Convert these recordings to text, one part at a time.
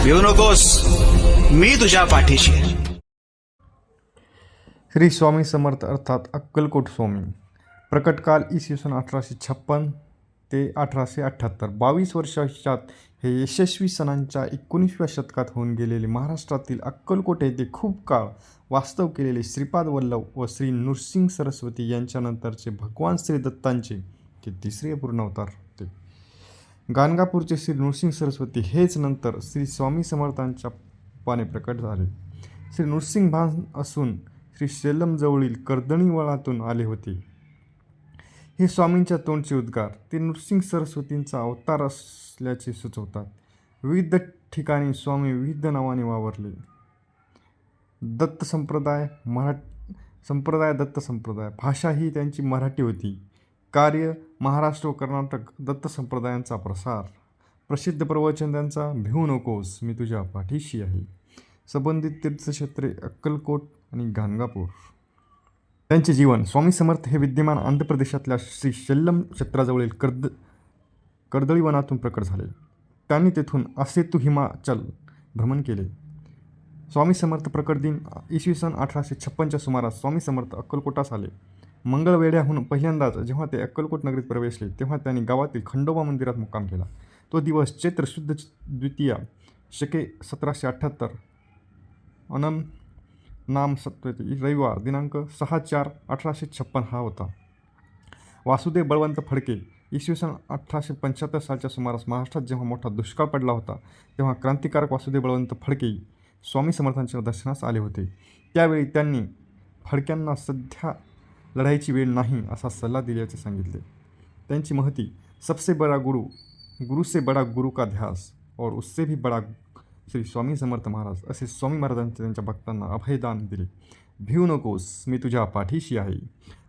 भिवू नकोस, मी तुझ्या पाठीशी आहे. श्री स्वामी समर्थ अर्थात अक्कलकोट स्वामी. प्रकटकाल इसवी सन 1856 ते 1878. 22 वर्षाच्यात हे यशस्वी सणांच्या 19व्या शतकात होऊन गेलेले महाराष्ट्रातील अक्कलकोट येथे खूप काळ वास्तव केलेले श्रीपाद वल्लभ व श्री नृसिंह सरस्वती यांच्यानंतरचे भगवान श्री दत्तांचे ते तिसरे पूर्ण अवतार होते. गाणगापूरचे श्री नृसिंह सरस्वती हेच नंतर श्री स्वामी समर्थांच्या रूपाने प्रकट झाले. श्री नृसिंह भान असून श्री सेलमजवळील कर्दणीवळातून आले होते. हे स्वामींच्या तोंडचे उद्गार ते नृसिंह सरस्वतींचा अवतार असल्याचे सुचवतात. विविध ठिकाणी स्वामी विविध नावाने वावरले. दत्त संप्रदाय, दत्त संप्रदाय. भाषा ही त्यांची मराठी होती. कार्य महाराष्ट्र व कर्नाटक दत्त संप्रदायांचा प्रसार. प्रसिद्ध प्रवचन त्यांचा भिवू नकोस, मी तुझ्या पाठीशी आहे. संबंधित तीर्थक्षेत्रे अक्कलकोट आणि गाणगापूर. त्यांचे जीवन. स्वामी समर्थ हे विद्यमान आंध्र प्रदेशातल्या श्री शैल्यम क्षेत्राजवळील कर्दळी वनातून प्रकट झाले. त्यांनी तेथून असेतू हिमाचल भ्रमण केले. स्वामी समर्थ प्रकट दिन इसवी सन 1856च्या सुमारास स्वामी समर्थ अक्कलकोटास आले. मंगळवेढ्याहून पहिल्यांदाच जेव्हा ते अक्कलकोट नगरीत प्रवेशले तेव्हा त्यांनी गावातील खंडोबा मंदिरात मुक्काम केला. तो दिवस चैत्र शुद्ध द्वितीया शके 1778 अनम नाम सप्तमी रविवार दिनांक 6/4/1856 हा होता. वासुदेव बळवंत फडके इसवी सन 1875 सालच्या सुमारास महाराष्ट्रात जेव्हा मोठा दुष्काळ पडला होता तेव्हा क्रांतिकारक वासुदेव बळवंत फडके स्वामी समर्थांच्या दर्शनास आले होते. त्यावेळी त्यांनी फडक्यांना सध्या लढाईची वेळ नाही असा सल्ला दिल्याचे सांगितले. त्यांची महती सबसे बडा गुरु से बडा गुरु का ध्यास और उससे भी बडा श्री स्वामी समर्थ महाराज असे स्वामी महाराजांचे त्यांच्या भक्तांना अभयदान दिले. भिवू नकोस, मी तुझ्या पाठीशी आहे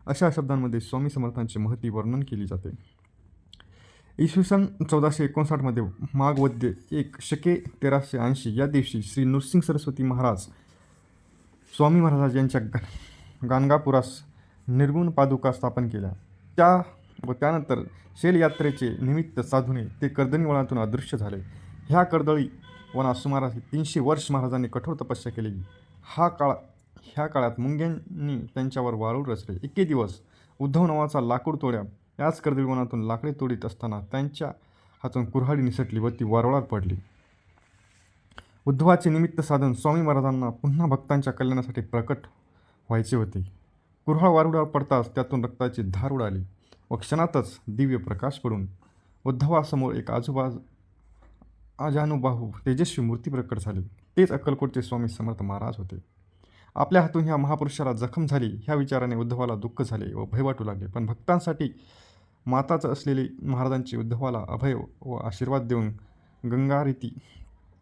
अशा शब्दांमध्ये स्वामी समर्थांची महती वर्णन केली जाते. इसवी सन 1459 माघ वद्य 1 शके 1380 या दिवशी श्री नृसिंह सरस्वती महाराज स्वामी महाराज यांच्या गाणगापुरास निर्गुण पादुका स्थापन केल्या. त्यानंतर शैलयात्रेचे निमित्त साधूने ते कर्दणी वनातून अदृश्य झाले. ह्या कर्दळी वनात सुमारे 300 वर्ष महाराजांनी कठोर तपस्या केली. ह्या काळात मुंग्यांनी त्यांच्यावर वारूळ रचले. एके दिवस उद्धव नावाचा लाकूड तोड्या याच कर्दळी वनातून लाकडे तोडीत असताना त्यांच्या हातून कुऱ्हाडी निसटली व ती वारुळात पडली. उद्धवाचे निमित्त साधन स्वामी महाराजांना पुन्हा भक्तांच्या कल्याणासाठी प्रकट व्हायचे होते. कुऱ्हाड वारुळावर पडताच त्यातून रक्ताची धार उडाली व क्षणातच दिव्य प्रकाश पडून उद्धवासमोर एक अजानुबाहू तेजस्वी मूर्ती प्रकट झाली. तेच अक्कलकोटचे स्वामी समर्थ महाराज होते. आपल्या हातून ह्या महापुरुषाला जखम झाली ह्या विचाराने उद्धवाला दुःख झाले व भय वाटू लागले. पण भक्तांसाठी माताच असलेले महाराजांचे उद्धवाला अभय व आशीर्वाद देऊन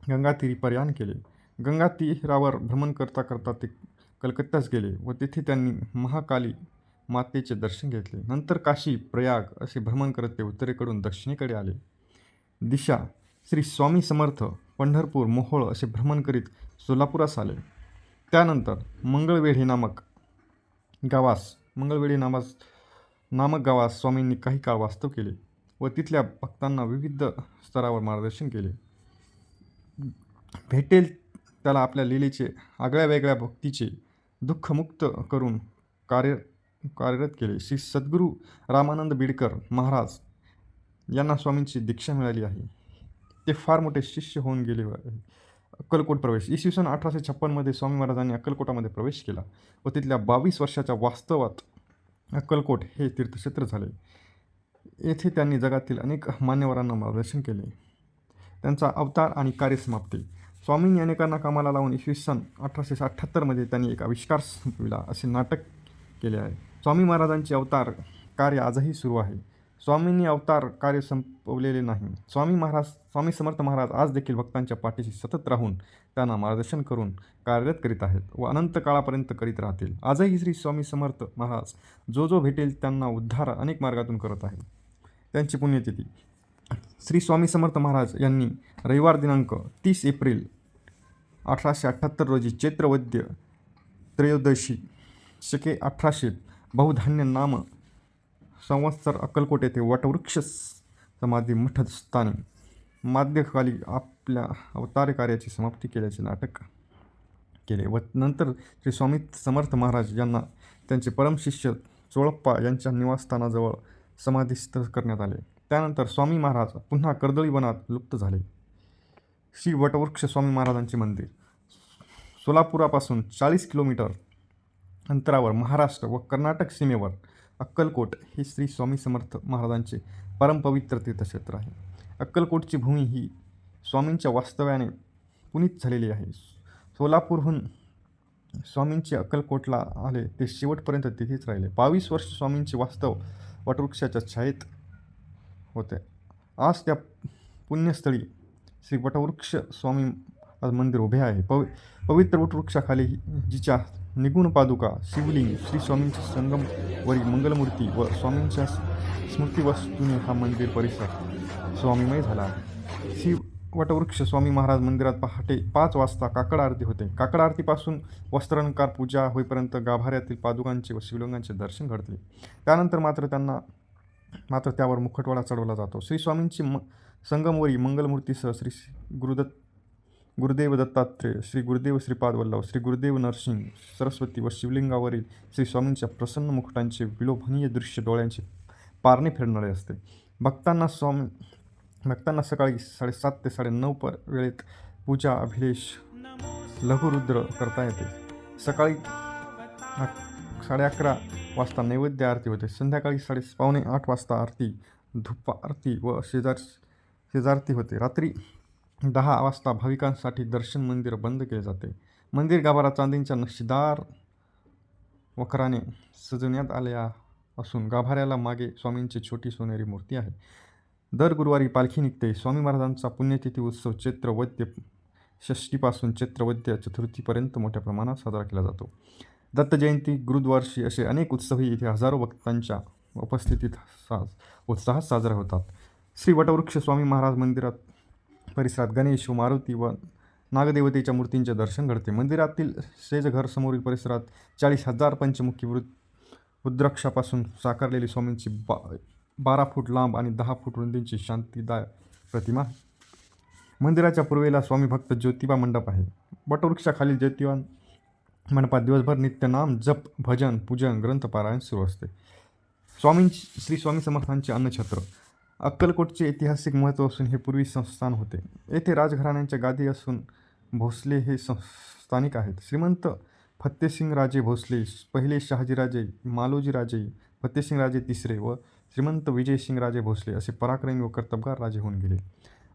गंगातीरी प्रयाण केले. गंगातीरावर भ्रमण करता करता ते कलकत्त्यास गेले व तिथे त्यांनी महाकाली मातेचे दर्शन घेतले. नंतर काशी, प्रयाग असे भ्रमण करत ते उत्तरेकडून दक्षिणेकडे आले. दिशा श्री स्वामी समर्थ पंढरपूर, मोहोळ असे भ्रमण करीत सोलापुरास आले. त्यानंतर मंगळवेढे नामक गावास स्वामींनी काही काळ वास्तव केले व तिथल्या भक्तांना विविध स्तरावर मार्गदर्शन केले. भेटेल त्याला आपल्या लीलेचे आगळ्या वेगळ्या भक्तीचे दुःखमुक्त करून कार्यरत केले. श्री सद्गुरू रामानंद बिडकर महाराज यांना स्वामींची दीक्षा मिळाली आहे. ते फार मोठे शिष्य होऊन गेले आहे. अक्कलकोट प्रवेश. इसवी सन 1856 स्वामी महाराजांनी अक्कलकोटामध्ये प्रवेश केला व तिथल्या 22 वर्षाच्या वास्तवात अक्कलकोट हे तीर्थक्षेत्र झाले. येथे त्यांनी जगातील अनेक मान्यवरांना मार्गदर्शन केले. त्यांचा अवतार आणि कार्यसमाप्ती. स्वामींनी अनेकांना कामाला लावून इसवी सन 1878 त्यांनी एक आविष्कार संपविला असे नाटक केले आहे. स्वामी महाराजांचे अवतार कार्य आजही सुरू आहे. स्वामींनी अवतार कार्य संपवलेले नाही. स्वामी समर्थ महाराज आज देखील भक्तांच्या पाठीशी सतत राहून त्यांना मार्गदर्शन करून कार्यरत करीत आहेत व अनंत काळापर्यंत करीत राहतील. आजही श्री स्वामी समर्थ महाराज जो भेटेल त्यांना उद्धार अनेक मार्गातून करत आहे. त्यांची पुण्यतिथी. श्री स्वामी समर्थ महाराज यांनी रविवार दिनांक 30 एप्रिल 1878 रोजी चैत्र वद्य त्रयोदशी शके 1800 बहुधान्य नाम संवत्सर अक्कलकोट येथे वटवृक्ष समाधी मठस्थानी मध्यकाली आपल्या अवतार कार्याची समाप्ती केल्याचे नाटक केले व नंतर श्री स्वामी समर्थ महाराज यांना त्यांचे परमशिष्य चोळप्पा यांच्या निवासस्थानाजवळ समाधीस्थ करण्यात आले. त्यानंतर स्वामी महाराज पुन्हा कर्दळी वनात लुप्त झाले. श्री वटवृक्ष स्वामी महाराजांचे मंदिर सोलापुरापासून 40 किलोमीटर अंतरावर महाराष्ट्र व कर्नाटक सीमेवर अक्कलकोट हे श्री स्वामी समर्थ महाराजांचे परमपवित्र तीर्थक्षेत्र आहे. अक्कलकोटची भूमी ही स्वामींच्या वास्तव्याने पुनीत झालेली आहे. सोलापूरहून स्वामींचे अक्कलकोटला आले ते शेवटपर्यंत तिथेच राहिले. 22 वर्ष स्वामींचे वास्तव वटवृक्षाच्या छायेत होते. आज त्या पुण्यस्थळी श्री वटवृक्ष स्वामी मंदिर उभे आहे. पवित्र वटवृक्षाखाली जिच्या निगुण पादुका, शिवलिंग, श्री स्वामींचे संगमवरी मंगलमूर्ती व स्वामींच्या स्मृतिवस्तूने हा मंदिर परिसर स्वामीमय झाला आहे. श्री वटवृक्ष स्वामी महाराज मंदिरात पहाटे 5 वाजता काकड आरती होते. काकड आरतीपासून वस्त्रालंकार पूजा होईपर्यंत गाभाऱ्यातील पादुकांचे व शिवलिंगांचे दर्शन घडते. त्यानंतर मात्र त्यावर मुखटवाडा चढवला जातो. श्री स्वामींची संगमवरी मंगलमूर्तीसह श्री गुरुदेव दत्तात्रेय, श्री गुरुदेव श्रीपाद वल्लभ, श्री गुरुदेव नरसिंह सरस्वती व शिवलिंगावरील श्री स्वामींच्या प्रसन्न मुकुटांचे विलोभनीय दृश्य डोळ्यांचे पारणे फिरणारे असते. भक्तांना सकाळी 7:30 ते 9:30 वेळेत पूजा अभिलेष लघुरुद्र करता येते. सकाळी 11:30 वाजता नैवेद्य आरती होते. संध्याकाळी 7:45 वाजता आरती, धूप आरती व शेजारती होते. रात्री 10 वाजता भाविकांसाठी दर्शन मंदिर बंद केले जाते. मंदिर गाभारा चांदीच्या नक्षीदार वखराने सजवण्यात आल्या असून गाभाऱ्याला मागे स्वामींची छोटी सोनेरी मूर्ती आहे. दर गुरुवारी पालखी निघते. स्वामी महाराजांचा पुण्यतिथी उत्सव चैत्र वद्य षष्टीपासून चैत्र वद्य चतुर्थीपर्यंत मोठ्या प्रमाणात साजरा केला जातो. दत्त जयंती, गुरुद्वारशी असे अनेक उत्सवही इथे हजारो भक्तांच्या उपस्थितीत उत्साहात साजरे होतात. श्री वटवृक्ष स्वामी महाराज मंदिरात परिसरात गणेश व मारुती व नागदेवतेच्या मूर्तींचे दर्शन घडते. मंदिरातील सेजघर समोरील परिसरात 40,000 पंचमुखी रुद्राक्षापासून साकारलेली स्वामींची 12 फूट लांब आणि 10 फूट रुंदीची शांतीदाय प्रतिमा आहे. मंदिराच्या पूर्वेला स्वामी भक्त ज्योतिबा मंडप आहे. वटवृक्षाखालील ज्योतिबा मंडपात दिवसभर नित्यनाम, जप, भजन, पूजन, ग्रंथपारायण सुरू असते. श्री स्वामी समर्थांचे अन्नछत्र अक्कलकोटचे ऐतिहासिक महत्त्व असून हे पूर्वी संस्थान होते. येथे राजघराण्यांच्या गादी असून भोसले हे स्थानिक आहेत. श्रीमंत फत्तेसिंग राजे भोसले पहिले, शहाजीराजे, मालोजीराजे, फत्तेसिंग राजे तिसरे व श्रीमंत विजयसिंग राजे भोसले असे पराक्रमी व कर्तबगार राजे होऊन गेले.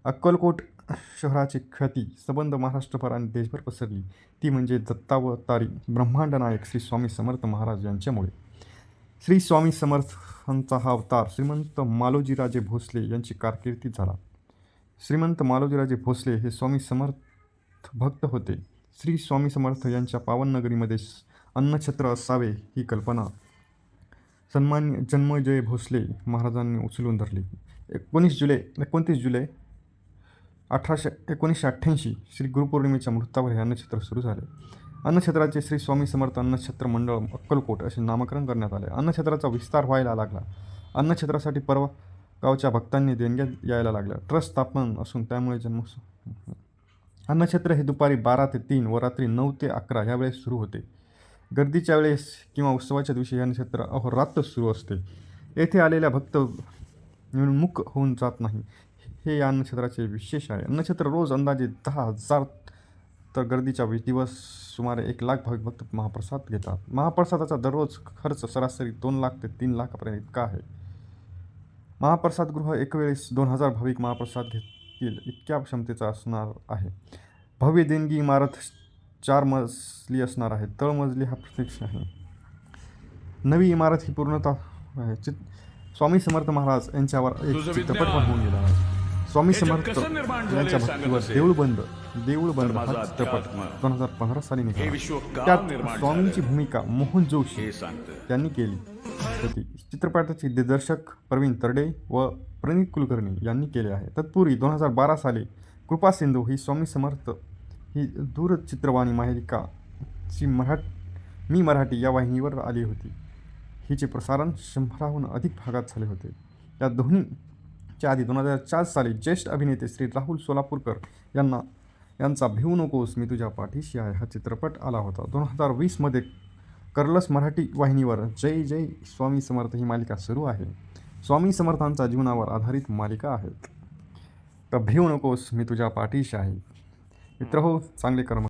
अक्कलकोट शहराची ख्याती संबंध महाराष्ट्रभर आणि देशभर पसरली. ती म्हणजे दत्तावतारी ब्रह्मांड नायक श्री स्वामी समर्थ महाराज यांच्यामुळे. श्री स्वामी समर्थांचा हा अवतार श्रीमंत मालोजीराजे भोसले यांची कारकिर्दीत झाला. श्रीमंत मालोजीराजे भोसले हे स्वामी समर्थ भक्त होते. श्री स्वामी समर्थ यांच्या पावननगरीमध्ये अन्नछत्र असावे ही कल्पना सन्मान्य जन्मजय भोसले महाराजांनी उचलून धरली. 29 जुलै 1988 श्री गुरुपौर्णिमेच्या मुहूर्तावर हे अन्नछत्र सुरू झाले. अन्नछत्राचे श्री स्वामी समर्थ अन्नछत्र मंडळ अक्कलकोट असे नामकरण करण्यात आले. अन्नछत्राचा विस्तार व्हायला लागला. अन्नछत्रासाठी परवा गावच्या भक्तांनी देणग्या यायला लागल्या. ट्रस्ट स्थापन असून त्यामुळे अन्नछत्र हे दुपारी 12 ते 3 व रात्री 9 ते 11 या वेळेस सुरू होते. गर्दीच्या वेळेस किंवा उत्सवाच्या दिवशी हे अन्नछत्र अहोरात्र सुरू असते. येथे आलेल्या भक्त निमुख होऊन जात नाही, हे या अन्नछत्राचे विशेष आहे. अन्नछत्र रोज अंदाजे 10,000 तर गर्दीच्या दिवस सुमारे 1,00,000 भाविक भक्त महाप्रसाद घेतात. महाप्रसादाचा दररोज खर्च सरासरी 2 लाख ते 3 लाखापर्यंत इतका आहे. महाप्रसादगृह एकवेळेस 2,000 भाविक महाप्रसाद घेतील इतक्या क्षमतेचा असणार आहे. भव्य देणगी इमारत 4 मजली असणार आहे. तळमजली हा प्रत्यक्ष आहे. नवी इमारत ही पूर्णतः आहे. स्वामी समर्थ महाराज यांच्यावर एक चित्रपट पण होऊन गेला आहे. स्वामी समर्थ यांच्या भक्तीवर देऊळ बंद हा चित्रपट 2015 साली निघाला. त्यात स्वामींची भूमिका मोहन जोशी यांनी केली होती. चित्रपटाचे दिग्दर्शक प्रवीण तरडे व प्रणित कुलकर्णी यांनी केले आहे. तत्पूर्वी 2012 साली कृपा सिंधू ही स्वामी समर्थ ही दूरचित्रवाणी मालिका मी मराठी या वाहिनीवर आली होती. हिचे प्रसारण 100हून अधिक भागात झाले होते. या दोन्ही च्या आधी 2004 साली ज्येष्ठ अभिनेते श्री राहुल सोलापूरकर यांचा भिवू नकोस मी तुझ्या पाठीशी आहे हा चित्रपट आला होता. 2020मध्ये कर्लस मराठी वाहिनीवर जय जय स्वामी समर्थ ही मालिका सुरू आहे. स्वामी समर्थांच्या जीवनावर आधारित मालिका आहेत. तर भिवू नकोस मी तुझ्या पाठीशी आहे. मित्रहो, चांगले कर्म